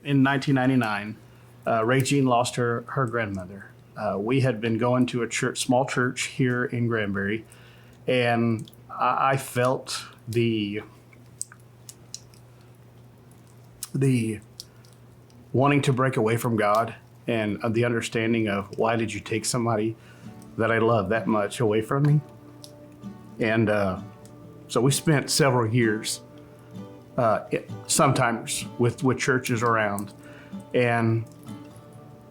In 1999, Ray Jean lost her grandmother. We had been going to a small church here in Granbury, and I felt the wanting to break away from God and the understanding of why did you take somebody that I love that much away from me. And so we spent several years sometimes with churches around. And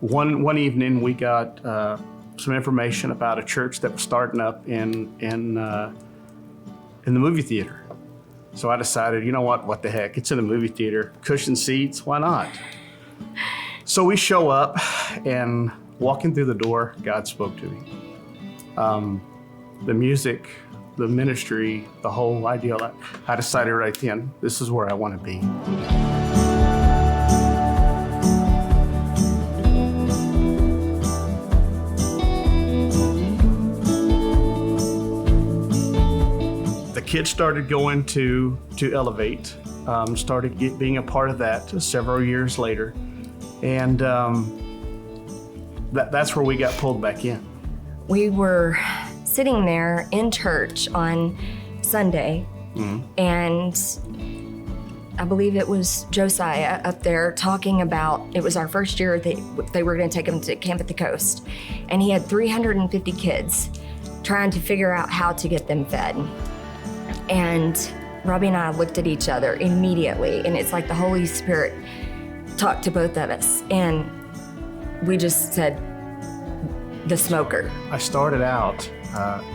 one evening we got some information about a church that was starting up in the movie theater. So I decided, you know what the heck, it's in a movie theater, cushion seats, why not? So we show up, and walking through the door, God spoke to me. The music, the ministry, the whole idea, I decided right then, this is where I want to be. The kids started going to Elevate, started being a part of that several years later. And that's where we got pulled back in. We were sitting there in church on Sunday, and I believe it was Josiah up there talking about, it was our first year they were going to take him to Camp at the Coast, and he had 350 kids trying to figure out how to get them fed. And Robbie and I looked at each other immediately, and it's like the Holy Spirit talked to both of us, and we just said, the smoker. I started out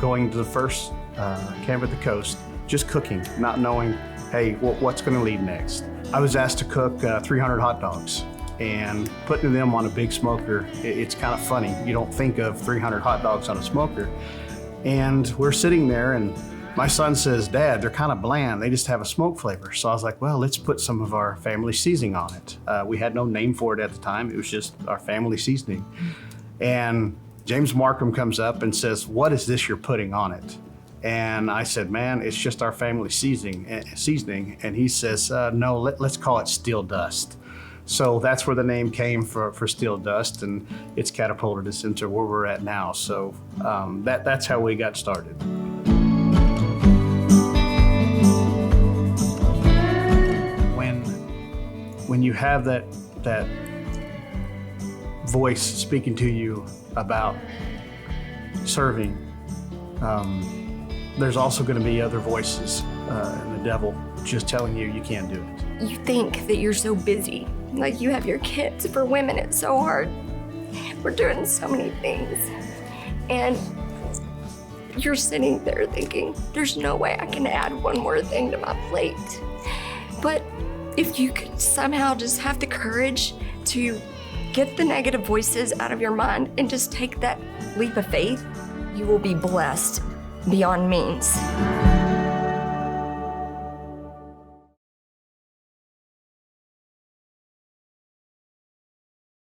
going to the first Camp at the Coast, just cooking, not knowing, hey, what's going to lead next. I was asked to cook 300 hot dogs, and putting them on a big smoker, it's kind of funny. You don't think of 300 hot dogs on a smoker. And we're sitting there, and my son says, Dad, they're kind of bland. They just have a smoke flavor. So I was like, well, let's put some of our family seasoning on it. We had no name for it at the time. It was just our family seasoning. And James Markham comes up and says, what is this you're putting on it? And I said, man, it's just our family seasoning. And he says, no, let's call it Steele Dust. So that's where the name came for Steele Dust, and it's catapulted us into where we're at now. So that's how we got started. When you have that voice speaking to you about serving, there's also going to be other voices and the devil just telling you can't do it. You think that you're so busy, like you have your kids. For women, it's so hard. We're doing so many things, and you're sitting there thinking, there's no way I can add one more thing to my plate. But if you could somehow just have the courage to get the negative voices out of your mind and just take that leap of faith, you will be blessed beyond means.